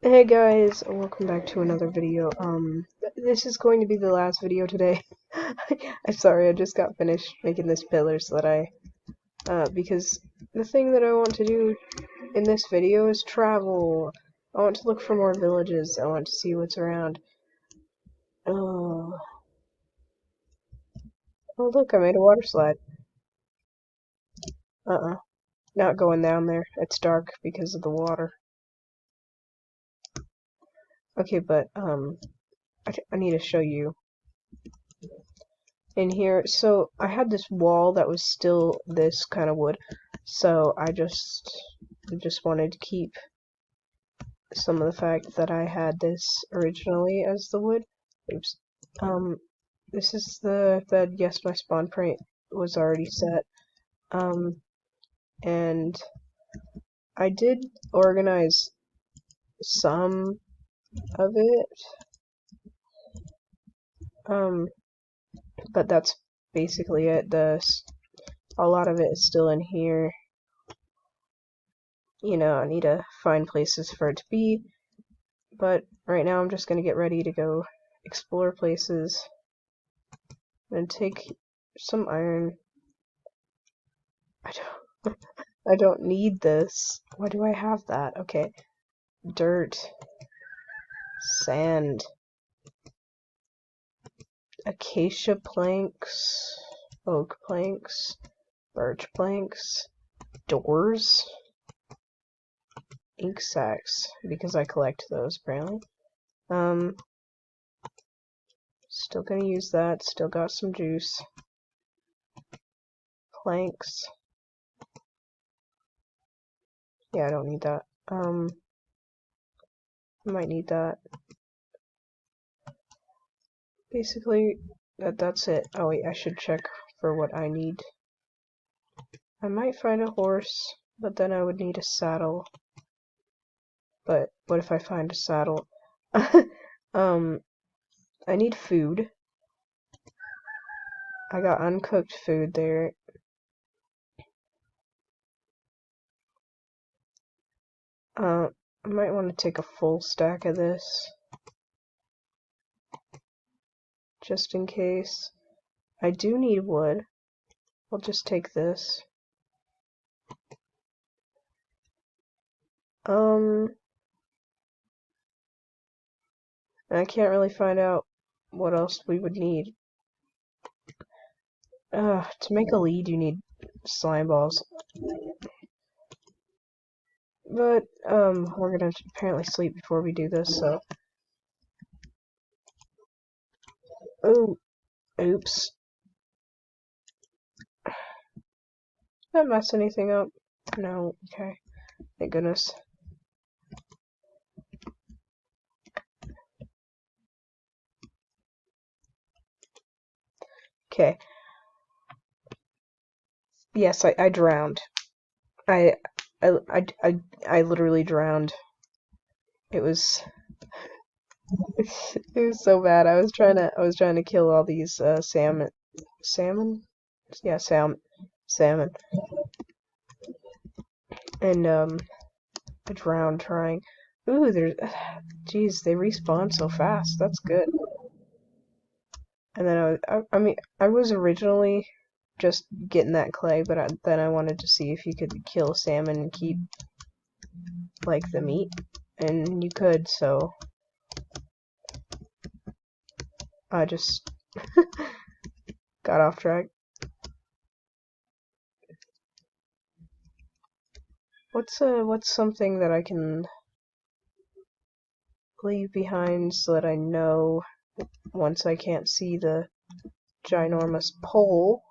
Hey guys, welcome back to another video. This is going to be the last video today. I'm sorry, I just got finished making this pillar so that because the thing that I want to do in this video is travel. I want to look for more villages. I want to see what's around. Oh, oh look, I made a water slide. Not going down there. It's dark because of the water. Okay, but, I need to show you in here. So I had this wall that was still this kind of wood, so I just wanted to keep some of the fact that I had this originally as the wood. Oops. Um, this is the bed. Yes, my spawn point was already set. And I did organize some of it. Um, but that's basically it. A lot of it is still in here. I need to find places for it to be. But right now I'm just gonna get ready to go explore places and take some iron. I don't I don't need this. Why do I have that? Okay. Dirt, sand, acacia planks, oak planks, birch planks, doors, ink sacs, because I collect those apparently. Still gonna use that, still got some juice. Planks. Yeah, I don't need that. I might need that. Basically, that's it. Oh wait, I should check for what I need. I might find a horse, but then I would need a saddle. But what if I find a saddle? um, I need food. I got uncooked food there. I might want to take a full stack of this, just in case. I do need wood. I'll just take this. I can't really find out what else we would need. To make a lead, you need slime balls. But, we're gonna apparently sleep before we do this, so. Oh, oops. Did that mess anything up? No, okay. Thank goodness. Okay. Yes, I drowned. I, I literally drowned. It was, it was so bad. I was trying to kill all these, salmon? Yeah, salmon. And, I drowned trying. Ooh, there's, jeez, they respawn so fast. That's good. And then I mean, I was originally just getting that clay, but then I wanted to see if you could kill salmon and keep, like, the meat. And you could, so I just got off track. What's something that I can leave behind so that I know once I can't see the ginormous pole?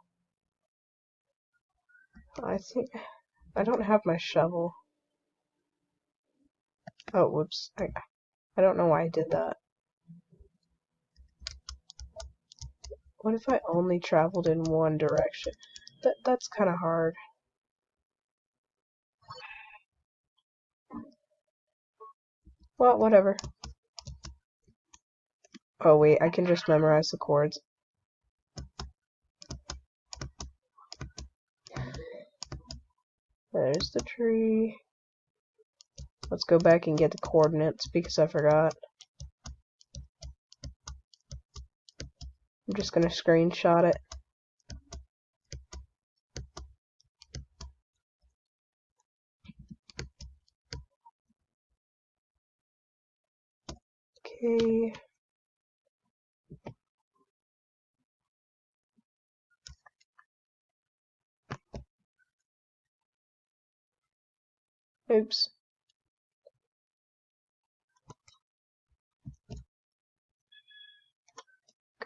I think I don't have my shovel. Oh, whoops. I don't know why I did that. What if I only traveled in one direction? That's kind of hard. Well, whatever. Oh wait, I can just memorize the chords. There's the tree. Let's go back and get the coordinates because I forgot. I'm just gonna screenshot it. Okay. Oops.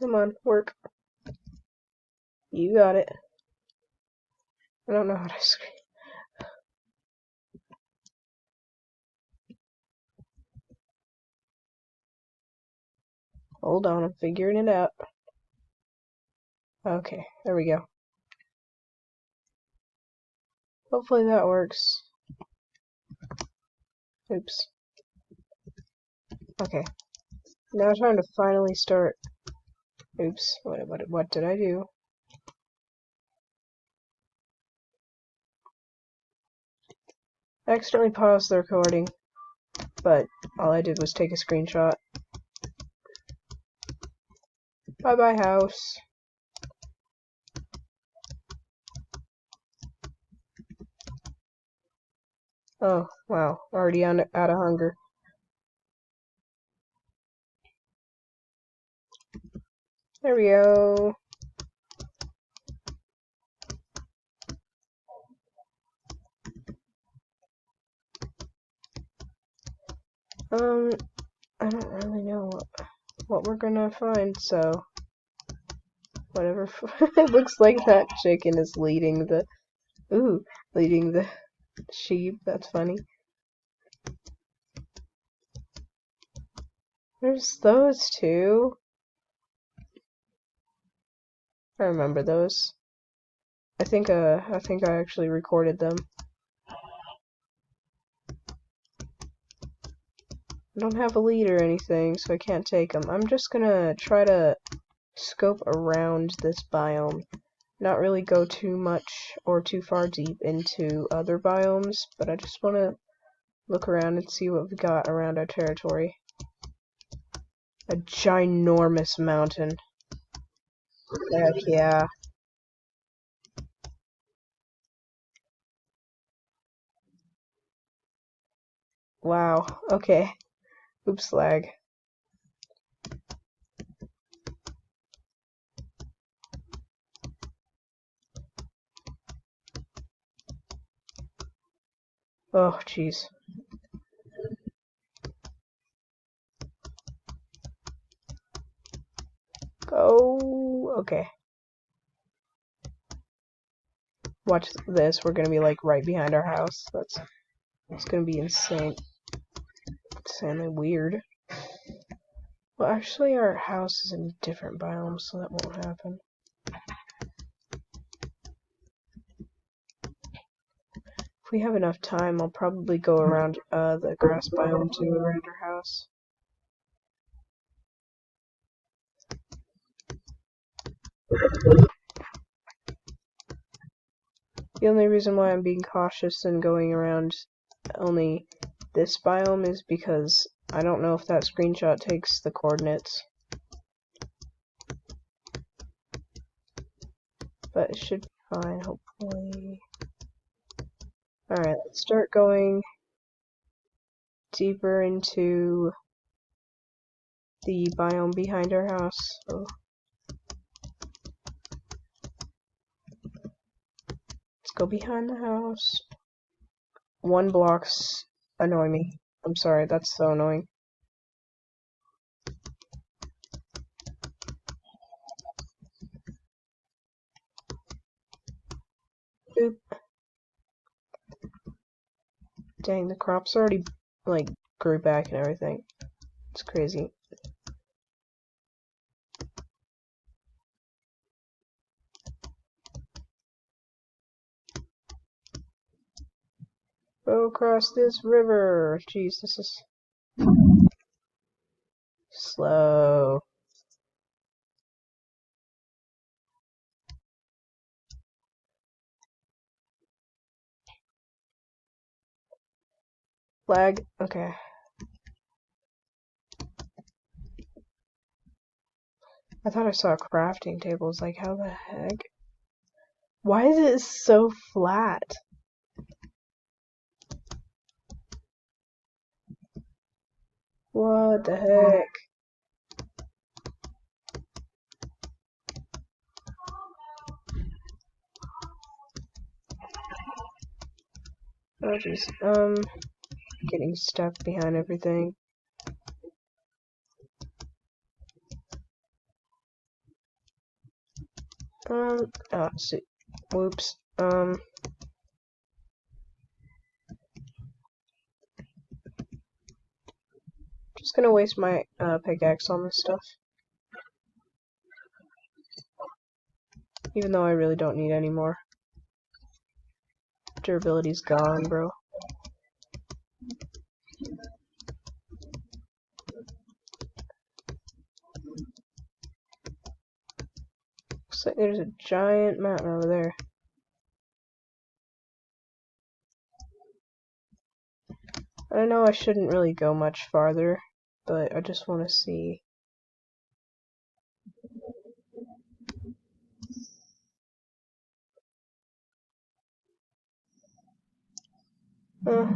Come on, work. You got it. I don't know how to screen. Hold on, I'm figuring it out. Okay, there we go. Hopefully that works. Oops. Okay. Now time to finally start. Oops. What did I do? I accidentally paused the recording, but all I did was take a screenshot. Bye bye, house. Oh, wow. Already out of hunger. There we go. I don't really know what we're gonna find, so whatever. It looks like that chicken is leading the sheep. That's funny. There's those two. I remember those. I think I actually recorded them. I don't have a lead or anything, so I can't take them. I'm just gonna try to scope around this biome. Not really go too much or too far deep into other biomes, but I just want to look around and see what we got around our territory. A ginormous mountain. Heck yeah. Wow. Okay. Oops, lag. Oh, jeez. Go. Okay. Watch this. We're gonna be like right behind our house. It's gonna be insane. Insanely weird. Well, actually, our house is in a different biome, so that won't happen. If we have enough time, I'll probably go around the grass biome too around our house. The only reason why I'm being cautious and going around only this biome is because I don't know if that screenshot takes the coordinates. But it should be fine, hopefully. Alright, let's start going deeper into the biome behind our house. So let's go behind the house. 1 blocks annoy me. I'm sorry, that's so annoying. Oop. Dang, the crops already, like, grew back and everything. It's crazy. Go across this river. Jeez, this is slow. Lag. Okay. I thought I saw crafting tables. Like, how the heck? Why is it so flat? What the heck? Oh jeez. Getting stuck behind everything. Oh, see. Whoops. Just gonna waste my pickaxe on this stuff. Even though I really don't need any more. Durability's gone, bro. Looks like there's a giant mountain over there. I know I shouldn't really go much farther, but I just want to see.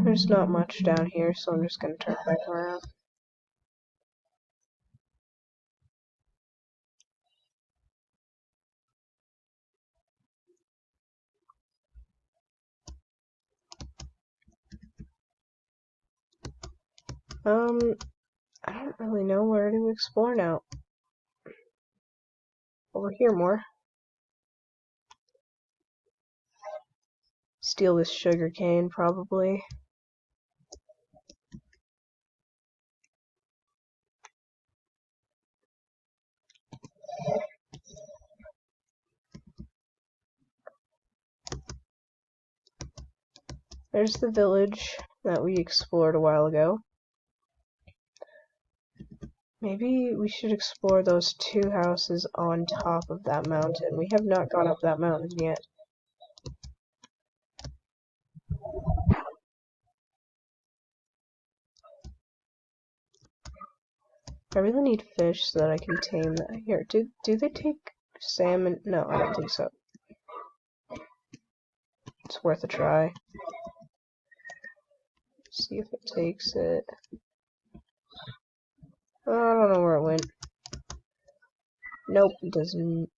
There's not much down here, so I'm just gonna turn back around. I don't really know where to explore now. Over here more. Steal this sugar cane, probably. There's the village that we explored a while ago. Maybe we should explore those two houses on top of that mountain. We have not gone up that mountain yet. I really need fish so that I can tame that. Here, do they take salmon? No, I don't think so. It's worth a try. See if it takes it. Oh, I don't know where it went. Nope, it doesn't.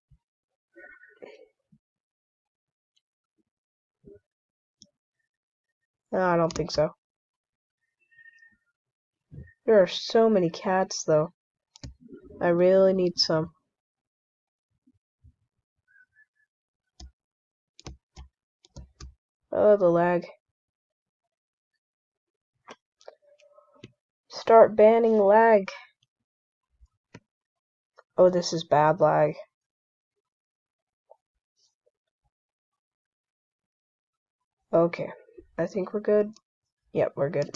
No, I don't think so. There are so many cats, though. I really need some. Oh, the lag. Start banning lag. Oh, this is bad lag. Okay, I think we're good. Yep, we're good.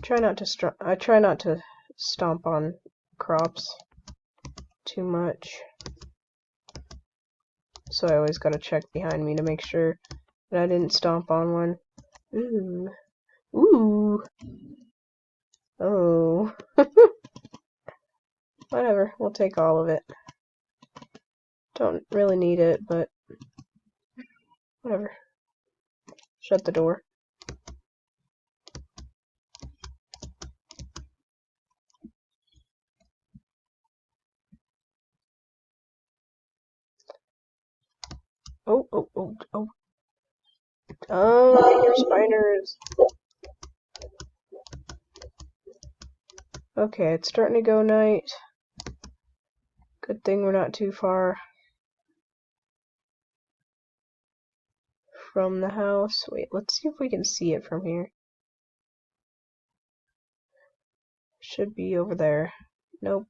I try not to stomp on crops too much. So I always gotta check behind me to make sure that I didn't stomp on one. Ooh. Ooh. Oh. Whatever, we'll take all of it. Don't really need it, but whatever. Shut the door. Oh, oh, oh, oh. Oh, more spiders. Okay, it's starting to go night. Good thing we're not too far from the house. Wait, let's see if we can see it from here. Should be over there. Nope.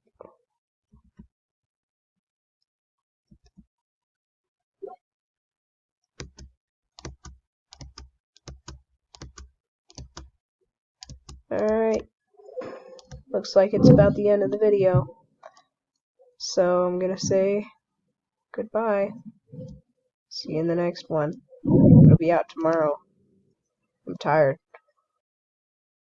Alright. Looks like it's about the end of the video. So I'm gonna say goodbye. See you in the next one. It'll be out tomorrow. tired.